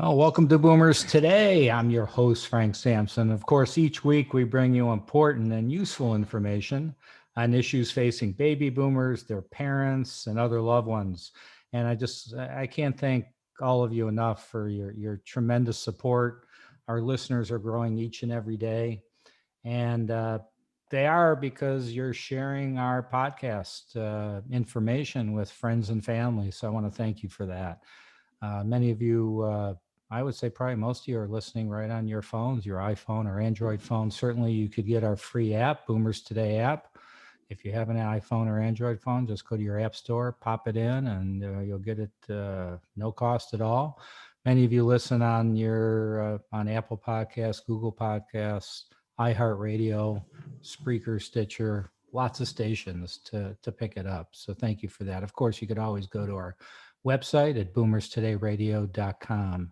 Oh, welcome to Boomers Today. I'm your host, Frank Sampson. Of course, each week we bring you important and useful information on issues facing baby boomers, their parents, and other loved ones. And I can't thank all of you enough for your tremendous support. Our listeners are growing each and every day. And they are because you're sharing our podcast information with friends and family. So I want to thank you for that. Many of you, I would say probably most of you are listening right on your phones, your iPhone or Android phone. Certainly, you could get our free app, Boomers Today app. If you have an iPhone or Android phone, just go to your app store, pop it in, and you'll get it no cost at all. Many of you listen on your on Apple Podcasts, Google Podcasts, iHeartRadio, Spreaker, Stitcher, lots of stations to pick it up. So thank you for that. Of course, you could always go to our website at boomerstodayradio.com.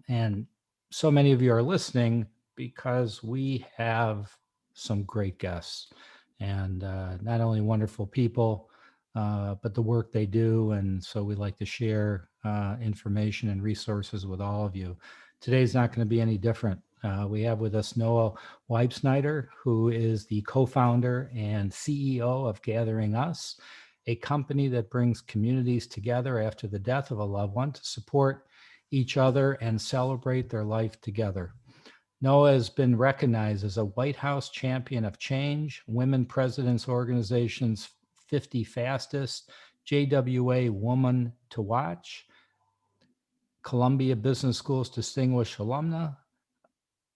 And so many of you are listening because we have some great guests and not only wonderful people, but the work they do. And so we like to share information and resources with all of you. Today's not going to be any different. We have with us Noah Weibsnyder, who is the co-founder and CEO of Gathering Us, a company that brings communities together after the death of a loved one to support each other and celebrate their life together. Noah has been recognized as a White House Champion of Change, Women Presidents Organization's 50 Fastest, JWA Woman to Watch, Columbia Business School's Distinguished Alumna,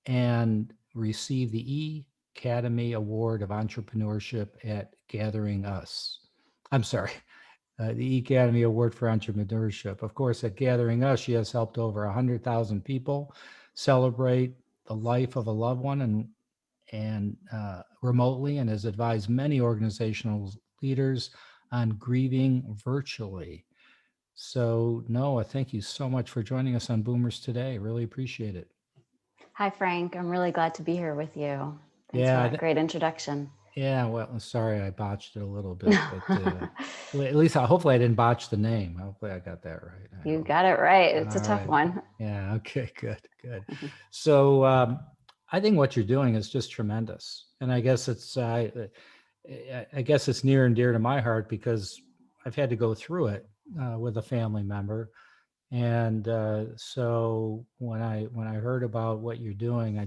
and received the E-Academy Award of Entrepreneurship at Gathering Us. I'm sorry, the Academy Award for Entrepreneurship. Of course, at Gathering Us, she has helped over 100,000 people celebrate the life of a loved one and remotely, and has advised many organizational leaders on grieving virtually. So, Noah, thank you so much for joining us on Boomers Today. Really appreciate it. Hi, Frank. I'm really glad to be here with you. Thanks for Yeah, that great introduction. Yeah, well, sorry I botched it a little bit, but at least hopefully I didn't botch the name. Hopefully I got that right. You got it right. It's a All tough right. one. Yeah, okay, good. So I think what you're doing is just tremendous. And I guess it's near and dear to my heart because I've had to go through it with a family member. And so when I heard about what you're doing,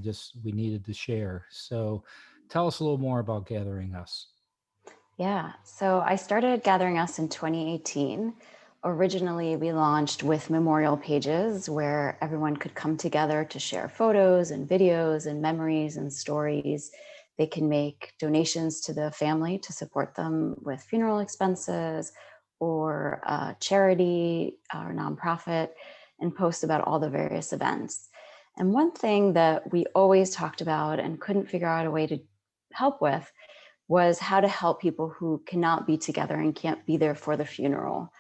we needed to share. So tell us a little more about Gathering Us. Yeah. So I started Gathering Us in 2018. Originally, we launched with memorial pages where everyone could come together to share photos and videos and memories and stories. They can make donations to the family to support them with funeral expenses or charity or nonprofit, and post about all the various events. And one thing that we always talked about and couldn't figure out a way to help with was how to help people who cannot be together and can't be there for the funeral.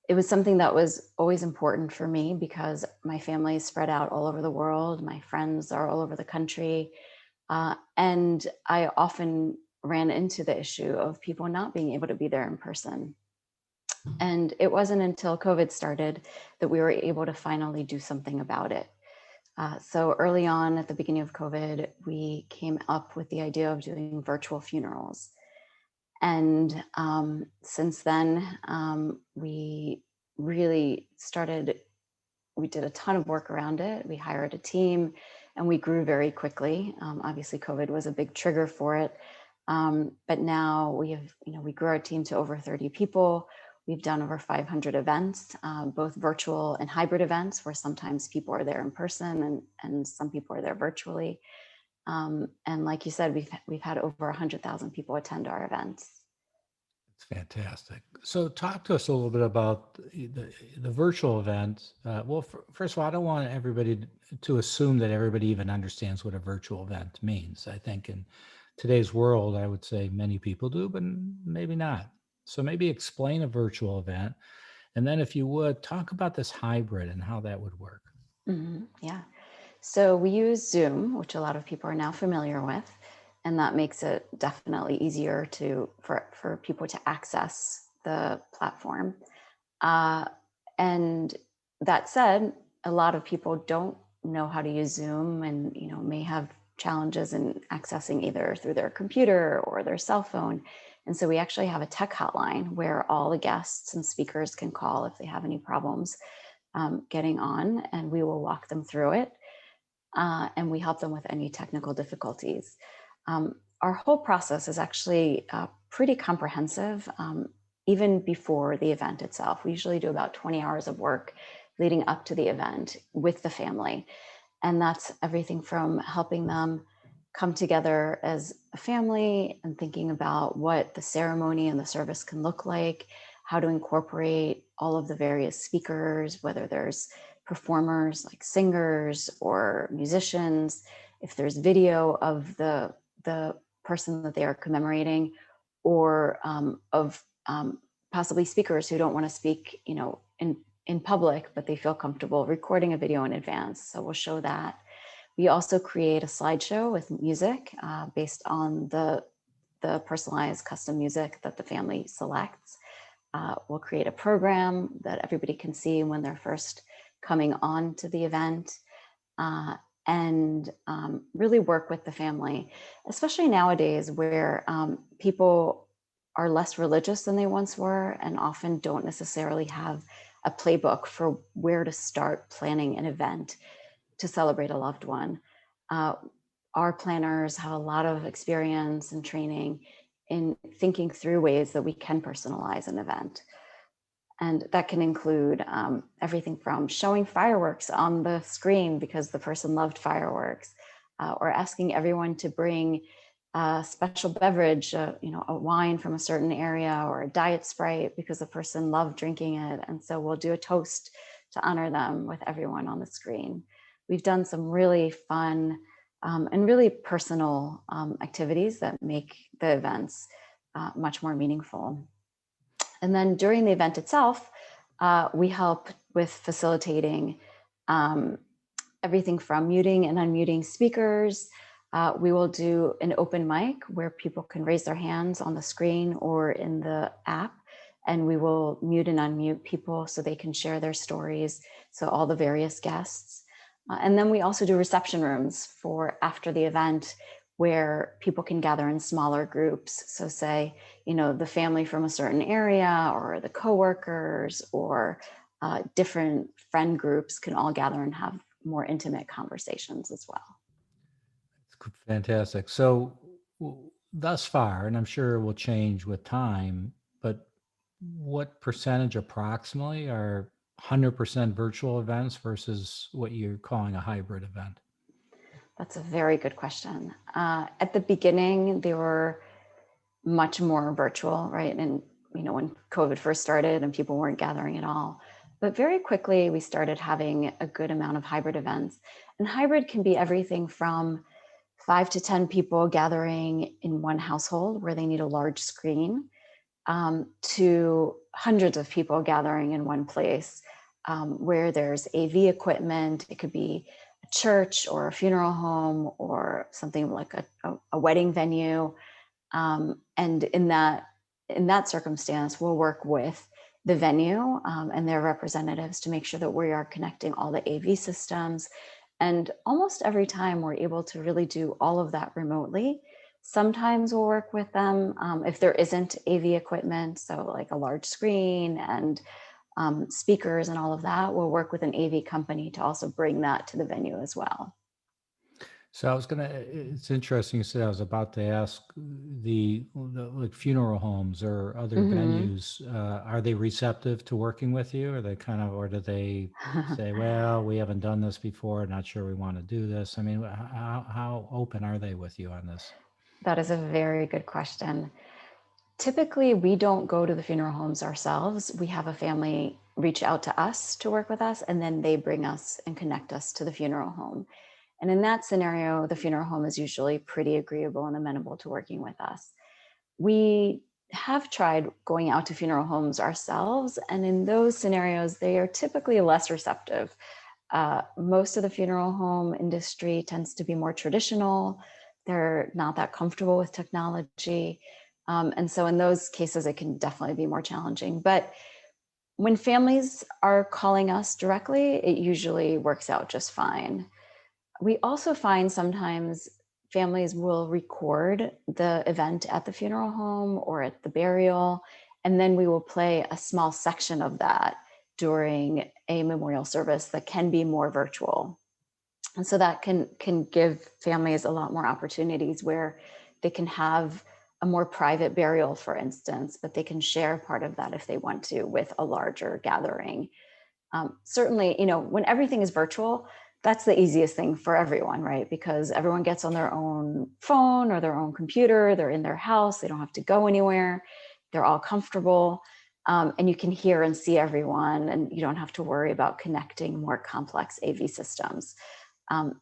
It was something that was always important for me because my family is spread out all over the world. My friends are all over the country. And I often ran into the issue of people not being able to be there in person. And it wasn't until COVID started that we were able to finally do something about it. So early on at the beginning of COVID, we came up with the idea of doing virtual funerals. And since then, we really started, we did a ton of work around it. We hired a team and we grew very quickly. Obviously, COVID was a big trigger for it. But now we grew our team to over 30 people. We've done over 500 events, both virtual and hybrid events, where sometimes people are there in person and some people are there virtually. And like you said, we've had over 100,000 people attend our events. It's fantastic. So talk to us a little bit about the virtual event. First of all, I don't want everybody to assume that everybody even understands what a virtual event means. I think in today's world, I would say many people do, but maybe not. So maybe explain a virtual event. And then if you would, talk about this hybrid and how that would work. Yeah. So we use Zoom, which a lot of people are now familiar with, and that makes it definitely easier for people to access the platform. And that said, a lot of people don't know how to use Zoom and, may have challenges in accessing either through their computer or their cell phone. And so we actually have a tech hotline where all the guests and speakers can call if they have any problems getting on, and we will walk them through it. And we help them with any technical difficulties. Our whole process is actually pretty comprehensive, even before the event itself. We usually do about 20 hours of work leading up to the event with the family. And that's everything from helping them come together as a family and thinking about what the ceremony and the service can look like, how to incorporate all of the various speakers, whether there's performers like singers or musicians, if there's video of the person that they are commemorating, or of possibly speakers who don't want to speak, in public, but they feel comfortable recording a video in advance. So we'll show that. We also create a slideshow with music based on the personalized custom music that the family selects. We'll create a program that everybody can see when they're first coming on to the event, and really work with the family, especially nowadays where people are less religious than they once were and often don't necessarily have a playbook for where to start planning an event to celebrate a loved one. Our planners have a lot of experience and training in thinking through ways that we can personalize an event. And that can include everything from showing fireworks on the screen because the person loved fireworks, or asking everyone to bring a special beverage, a wine from a certain area, or a diet Sprite because the person loved drinking it. And so we'll do a toast to honor them with everyone on the screen. We've done some really fun and really personal activities that make the events much more meaningful. And then during the event itself, we help with facilitating everything from muting and unmuting speakers. We will do an open mic where people can raise their hands on the screen or in the app, and we will mute and unmute people so they can share their stories. So all the various guests. And then we also do reception rooms for after the event where people can gather in smaller groups. So say, the family from a certain area or the coworkers or different friend groups can all gather and have more intimate conversations as well. Fantastic. So thus far, and I'm sure it will change with time, but what percentage approximately are 100% virtual events versus what you're calling a hybrid event? That's a very good question. At the beginning, they were much more virtual, right? And, when COVID first started and people weren't gathering at all. But very quickly, we started having a good amount of hybrid events. And hybrid can be everything from 5 to 10 people gathering in one household where they need a large screen, to hundreds of people gathering in one place where there's AV equipment. It could be a church or a funeral home or something like a wedding venue. And in that circumstance, we'll work with the venue and their representatives to make sure that we are connecting all the AV systems. And almost every time we're able to really do all of that remotely. Sometimes we'll work with them if there isn't AV equipment, so like a large screen and speakers and all of that, we'll work with an AV company to also bring that to the venue as well. So it's interesting you said, I was about to ask the like funeral homes or other venues, are they receptive to working with you? Are they or do they say, well, we haven't done this before, not sure we want to do this? I mean, how open are they with you on this? That is a very good question. Typically, we don't go to the funeral homes ourselves. We have a family reach out to us to work with us, and then they bring us and connect us to the funeral home. And in that scenario, the funeral home is usually pretty agreeable and amenable to working with us. We have tried going out to funeral homes ourselves, and in those scenarios, they are typically less receptive. Most of the funeral home industry tends to be more traditional. They're not that comfortable with technology. And so in those cases, it can definitely be more challenging. But When families are calling us directly, it usually works out just fine. We also find sometimes families will record the event at the funeral home or at the burial, and then we will play a small section of that during a memorial service that can be more virtual. And so that can give families a lot more opportunities where they can have a more private burial, for instance, but they can share part of that if they want to with a larger gathering. Certainly, when everything is virtual, that's the easiest thing for everyone, right? Because everyone gets on their own phone or their own computer, they're in their house, they don't have to go anywhere, they're all comfortable, and you can hear and see everyone, and you don't have to worry about connecting more complex AV systems.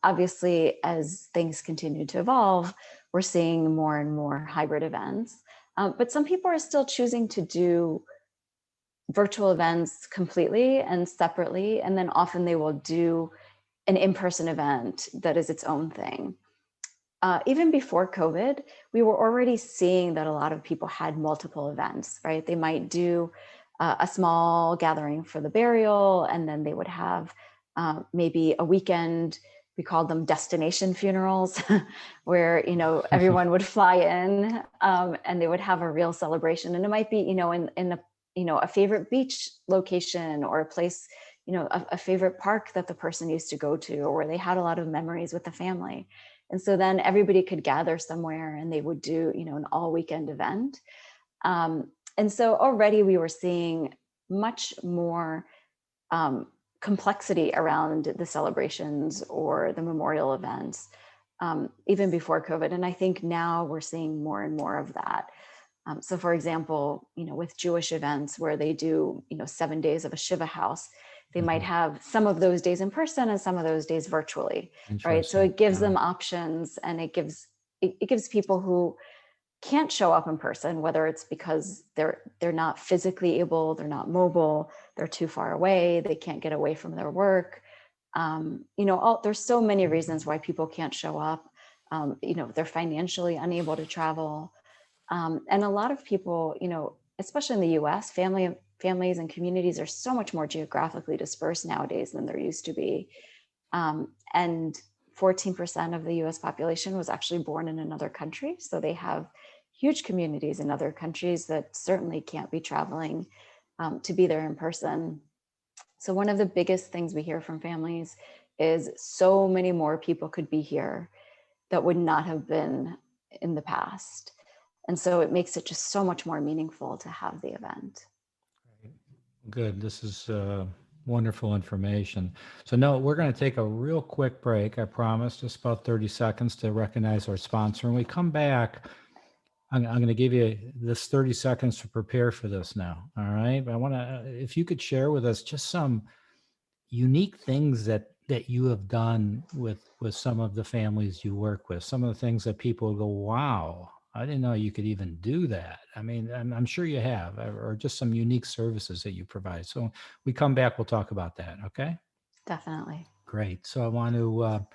Obviously, as things continue to evolve, we're seeing more and more hybrid events, but some people are still choosing to do virtual events completely and separately, and then often they will do an in-person event that is its own thing. Even before COVID, we were already seeing that a lot of people had multiple events, right? They might do a small gathering for the burial, and then they would have maybe a weekend. We called them destination funerals, where everyone would fly in, and they would have a real celebration. And it might be in a favorite beach location, or a place, a favorite park that the person used to go to, or where they had a lot of memories with the family. And so then everybody could gather somewhere and they would do, an all weekend event. And so already we were seeing much more complexity around the celebrations or the memorial events, even before COVID. And I think now we're seeing more and more of that. So for example, with Jewish events where they do, 7 days of a Shiva house, they might have some of those days in person and some of those days virtually, right? So it gives them options, and it gives people who can't show up in person, whether it's because they're not physically able, they're not mobile, they're too far away, they can't get away from their work. There's so many reasons why people can't show up. They're financially unable to travel. And a lot of people, especially in the US, families and communities are so much more geographically dispersed nowadays than there used to be. And 14% of the US population was actually born in another country. So they have huge communities in other countries that certainly can't be traveling to be there in person. So one of the biggest things we hear from families is so many more people could be here that would not have been in the past. And so it makes it just so much more meaningful to have the event. Good. This is wonderful information. So no, we're going to take a real quick break. I promise, just about 30 seconds to recognize our sponsor. When we come back, I'm going to give you this 30 seconds to prepare for this now. All right. But I want to, if you could share with us just some unique things that you have done with some of the families you work with, some of the things that people go, wow, I didn't know you could even do that. I mean, I'm sure you have, or just some unique services that you provide. So when we come back, we'll talk about that. Okay. Definitely. Great. So I want to,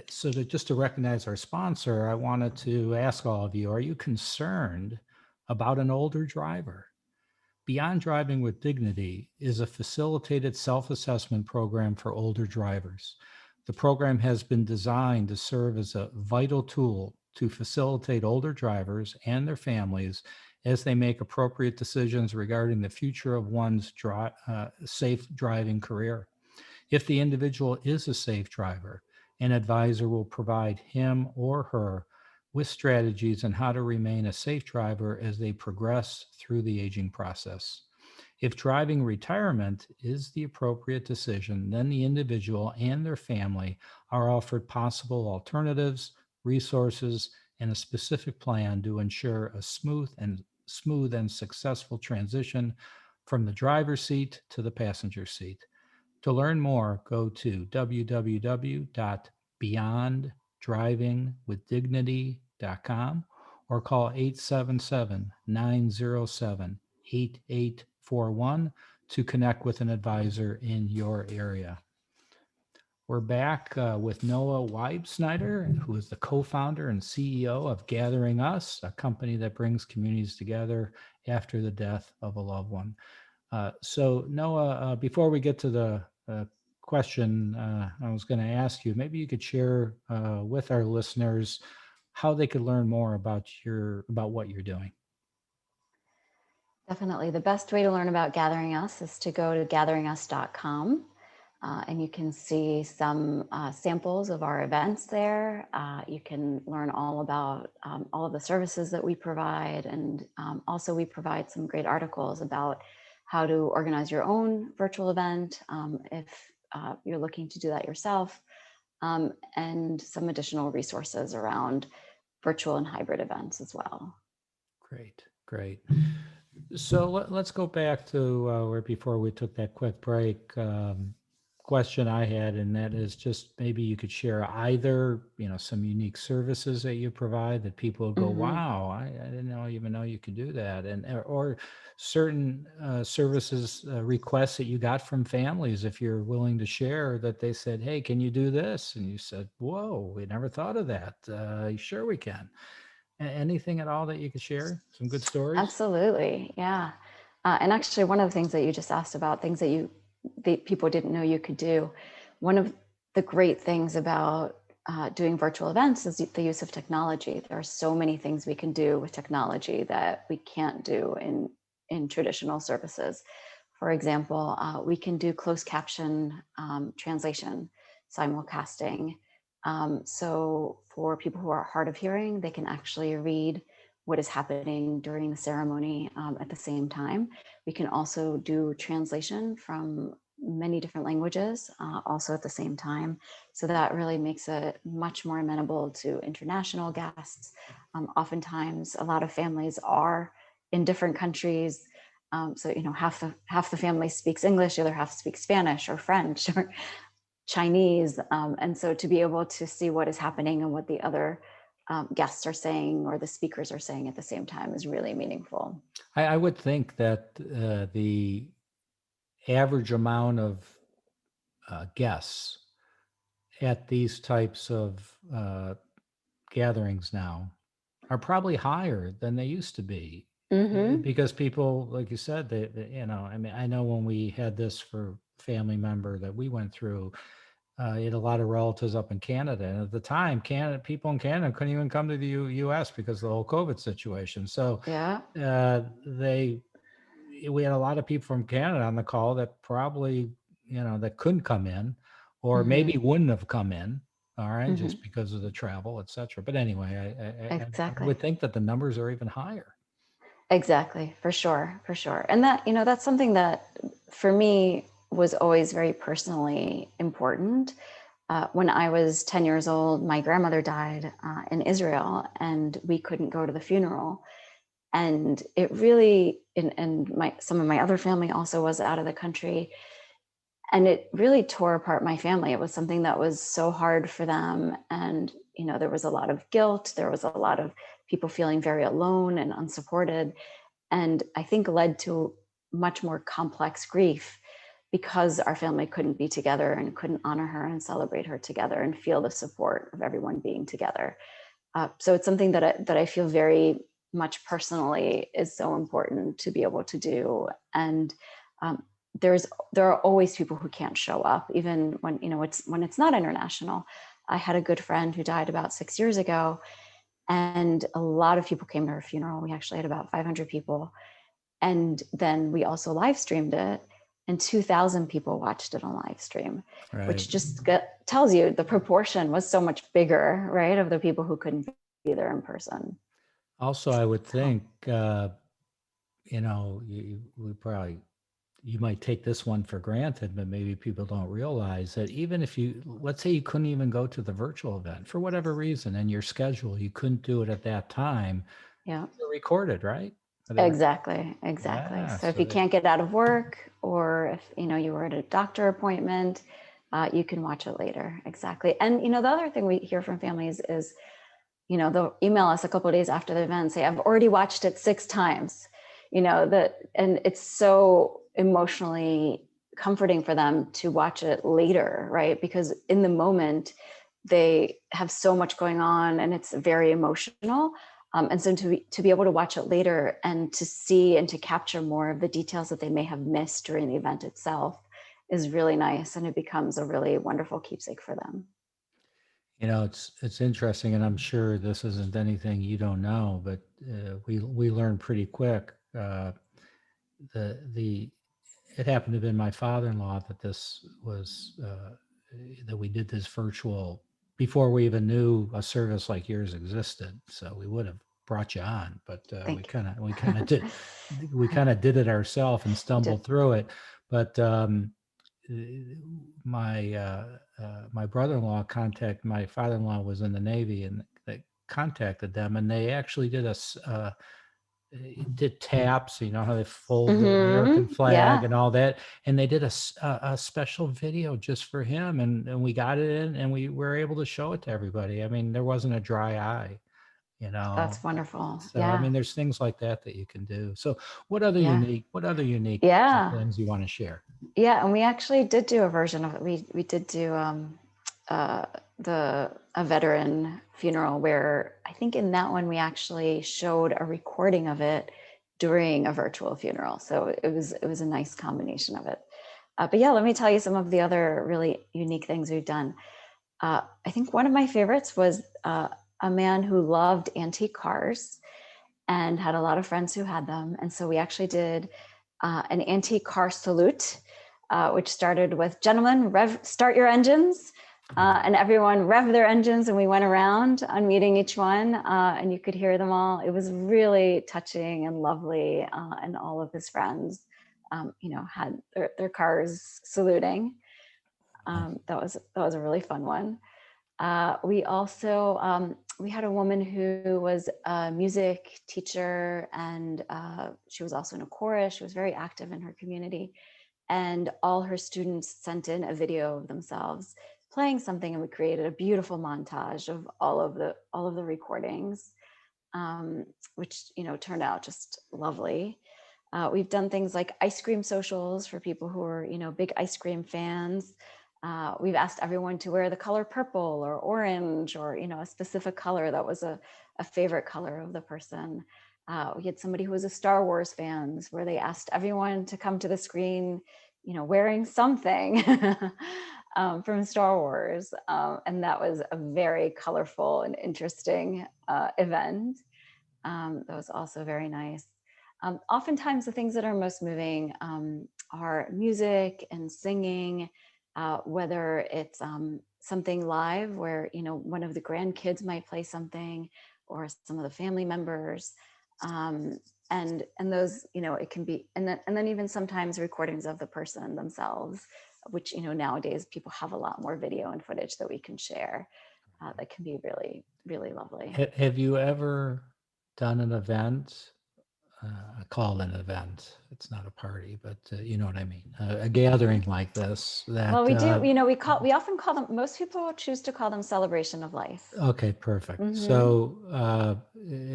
so just to recognize our sponsor, I wanted to ask all of you, are you concerned about an older driver? Beyond Driving with Dignity is a facilitated self-assessment program for older drivers. The program has been designed to serve as a vital tool to facilitate older drivers and their families as they make appropriate decisions regarding the future of one's safe driving career. If the individual is a safe driver, an advisor will provide him or her with strategies on how to remain a safe driver as they progress through the aging process. If driving retirement is the appropriate decision, then the individual and their family are offered possible alternatives, resources, and a specific plan to ensure a smooth and successful transition from the driver's seat to the passenger seat. To learn more, go to www.beyonddrivingwithdignity.com or call 877-907-8841 to connect with an advisor in your area. We're back with Noah Weibsnyder, who is the co-founder and CEO of Gathering Us, a company that brings communities together after the death of a loved one. So Noah, before we get to the question I was going to ask you, maybe you could share with our listeners how they could learn more about what you're doing. Definitely. The best way to learn about Gathering Us is to go to gatheringus.com. And you can see some samples of our events there. You can learn all about all of the services that we provide. And also we provide some great articles about how to organize your own virtual event if you're looking to do that yourself, and some additional resources around virtual and hybrid events as well. Great. So let's go back to where before we took that quick break. Question I had, and that is just maybe you could share either some unique services that you provide that people go, wow, I didn't even know you could do that, and or certain services requests that you got from families, if you're willing to share, that they said, hey, can you do this? And you said, whoa, we never thought of that. Sure we can. Anything at all that you could share? Some good stories? Absolutely. Yeah. And actually, one of the things that you just asked about, things that people didn't know you could do, one of the great things about doing virtual events is the use of technology. There are so many things we can do with technology that we can't do in traditional services. For example, we can do closed caption translation, simulcasting. So for people who are hard of hearing, they can actually read what is happening during the ceremony at the same time. We can also do translation from many different languages also at the same time. So that really makes it much more amenable to international guests. Oftentimes, a lot of families are in different countries. So half the family speaks English, the other half speaks Spanish or French or Chinese. And so to be able to see what is happening and what the other guests are saying or the speakers are saying at the same time is really meaningful. I would think that the average amount of guests at these types of gatherings now are probably higher than they used to be. Because people, like you said, I know when we had this for a family member that we went through, he had a lot of relatives up in Canada, and at the time, people in Canada couldn't even come to the U.S. because of the whole COVID situation. So Yeah. We had a lot of people from Canada on the call that probably that couldn't come in, or maybe wouldn't have come in. All right, just because of the travel, etc. But anyway, I would think that the numbers are even higher. Exactly, for sure. And that, that's something that for me was always very personally important. When I was 10 years old, my grandmother died in Israel, and we couldn't go to the funeral. And it really, some of my other family also was out of the country. And it really tore apart my family. It was something that was so hard for them. And, there was a lot of guilt. There was a lot of people feeling very alone and unsupported. And I think led to much more complex grief because our family couldn't be together and couldn't honor her and celebrate her together and feel the support of everyone being together. So it's something that I feel very much personally is so important to be able to do. And there are always people who can't show up, even when it's not international. I had a good friend who died about 6 years ago, and a lot of people came to her funeral. We actually had about 500 people, and then we also live streamed it, and 2,000 people watched it on live stream, which just tells you the proportion was so much bigger, right, of the people who couldn't be there in person. Also, I would think, you might take this one for granted, but maybe people don't realize that even if let's say you couldn't even go to the virtual event for whatever reason, and your schedule, you couldn't do it at that time. Yeah. They're recorded, right? Exactly. Yeah, so if you can't get out of work, or if you were at a doctor appointment, you can watch it later. Exactly. And the other thing we hear from families is, they'll email us a couple of days after the event and say, I've already watched it 6 times. And it's so emotionally comforting for them to watch it later, right? Because in the moment, they have so much going on and it's very emotional. And so to be able to watch it later and to see and to capture more of the details that they may have missed during the event itself is really nice. And it becomes a really wonderful keepsake for them. It's interesting, and I'm sure this isn't anything you don't know, but we learned pretty quick. The It happened to have been my father-in-law that this was that we did this virtual before we even knew a service like yours existed. So we would have brought you on, but we Thank kind of did it ourselves and you. Did. stumbled through it. But uh, my brother-in-law contact my father-in-law was in the Navy, and they contacted them, and they actually did taps, how they fold the American flag Yeah, and all that. And they did a special video just for him. And we got it in and we were able to show it to everybody. I mean, there wasn't a dry eye, you know. that's wonderful. So, I Yeah, mean, there's things like that you can do. So yeah, what other unique yeah. things you want to share? Yeah, and we actually did do a version of it. We did do uh, a veteran funeral where I think in that one we actually showed a recording of it during a virtual funeral. So it was a nice combination of it. But yeah, let me tell you some of the other really unique things we've done. I think one of my favorites was a man who loved antique cars and had a lot of friends who had them. And so we actually did an antique car salute, which started with "Gentlemen, start your engines." And everyone revved their engines, and we went around unmuting each one, and you could hear them all. It was really touching and lovely, and all of his friends, had their cars saluting. That was a really fun one. We also we had a woman who was a music teacher, and she was also in a chorus. She was very active in her community, and all her students sent in a video of themselves playing something, and we created a beautiful montage of all of the recordings, um, which turned out just lovely. We've done things like ice cream socials for people who are big ice cream fans. We've asked everyone to wear the color purple or orange, or a specific color that was a favorite color of the person. We had somebody who was a Star Wars fan, where they asked everyone to come to the screen wearing something from Star Wars, and that was a very colorful and interesting event. That was also very nice. Oftentimes the things that are most moving are music and singing, whether it's something live where one of the grandkids might play something, or some of the family members, and those it can be, and then even sometimes recordings of the person themselves, which nowadays people have a lot more video and footage that we can share, that can be really, really lovely. Have you ever done an event? I call it an event. It's not a party, but you know what I mean. A gathering like this Well, that, we do, we often call them, most people choose to call them celebration of life. okay, perfect. Hmm. So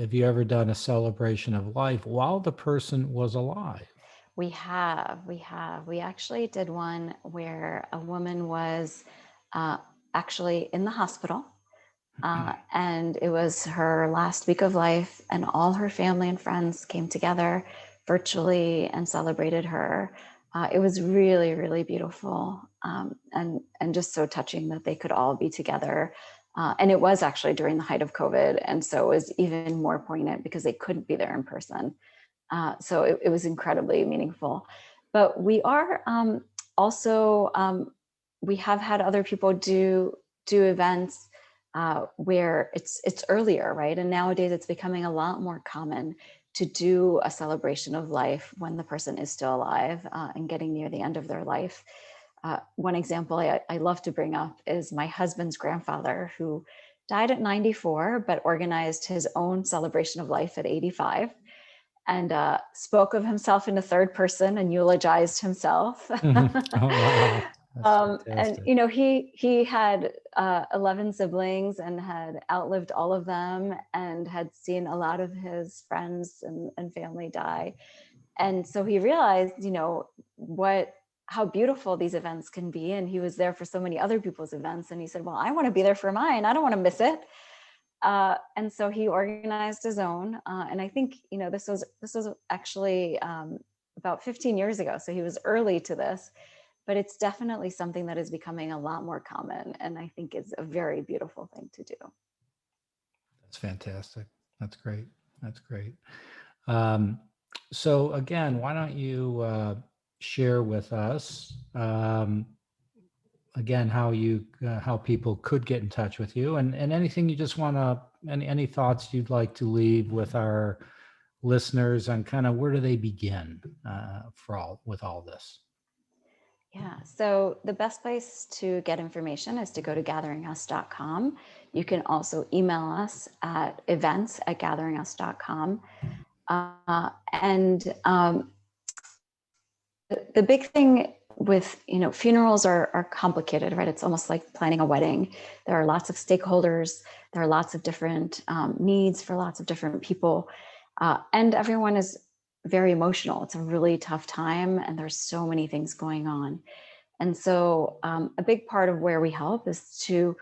have you ever done a celebration of life while the person was alive? We actually did one where a woman was uh, actually in the hospital, and it was her last week of life, and all her family and friends came together virtually and celebrated her. It was really, really beautiful, and just so touching that they could all be together. And it was actually during the height of COVID, and so it was even more poignant because they couldn't be there in person. So it was incredibly meaningful. But we are also we have had other people do events where it's earlier, right? And nowadays it's becoming a lot more common to do a celebration of life when the person is still alive, and getting near the end of their life. One example I love to bring up is my husband's grandfather, who died at 94, but organized his own celebration of life at 85, and spoke of himself in the third person and eulogized himself. Oh, wow. That's And fantastic. he had 11 siblings and had outlived all of them, and had seen a lot of his friends and family die. And so he realized, what how beautiful these events can be. And he was there for so many other people's events. And he said, well, I want to be there for mine. I don't want to miss it. And so he organized his own. And I think, this was actually about 15 years ago. So he was early to this, but it's definitely something that is becoming a lot more common. And I think is a very beautiful thing to do. That's fantastic. That's great. That's great. So again, why don't you share with us again how people could get in touch with you, and anything you just want to any thoughts you'd like to leave with our listeners on kind of where do they begin with all this. Yeah, so the best place to get information is to go to gatheringus.com. You can also email us at events@gatheringus.com. The big thing with, funerals are complicated, right? It's almost like planning a wedding. There are lots of stakeholders. There are lots of different needs for lots of different people. And everyone is very emotional. It's a really tough time, and there's so many things going on. And so a big part of where we help is to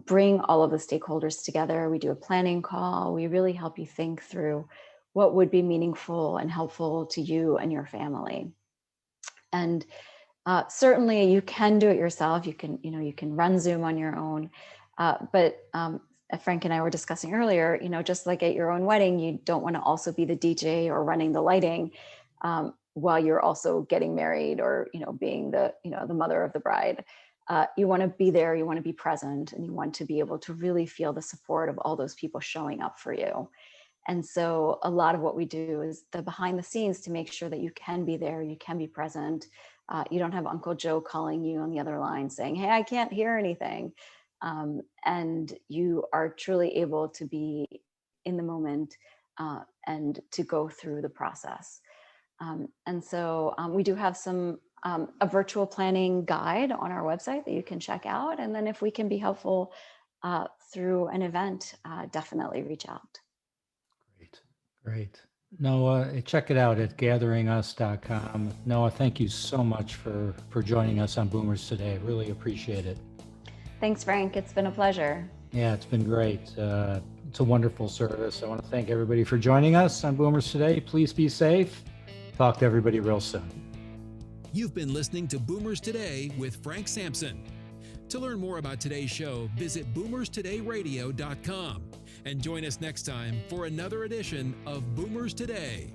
bring all of the stakeholders together. We do a planning call. We really help you think through what would be meaningful and helpful to you and your family. And certainly you can do it yourself. You can run Zoom on your own. But Frank and I were discussing earlier, just like at your own wedding, you don't want to also be the DJ or running the lighting while you're also getting married or, being the mother of the bride. You want to be there, you want to be present, and you want to be able to really feel the support of all those people showing up for you. And so a lot of what we do is the behind the scenes to make sure that you can be there, you can be present. You don't have Uncle Joe calling you on the other line saying, hey, I can't hear anything. And you are truly able to be in the moment and to go through the process. And so we do have a virtual planning guide on our website that you can check out. And then if we can be helpful through an event, definitely reach out. Great. Noah, check it out at gatheringus.com. Noah, thank you so much for joining us on Boomers Today. Really appreciate it. Thanks, Frank. It's been a pleasure. Yeah, it's been great. It's a wonderful service. I want to thank everybody for joining us on Boomers Today. Please be safe. Talk to everybody real soon. You've been listening to Boomers Today with Frank Sampson. To learn more about today's show, visit boomerstodayradio.com and join us next time for another edition of Boomers Today.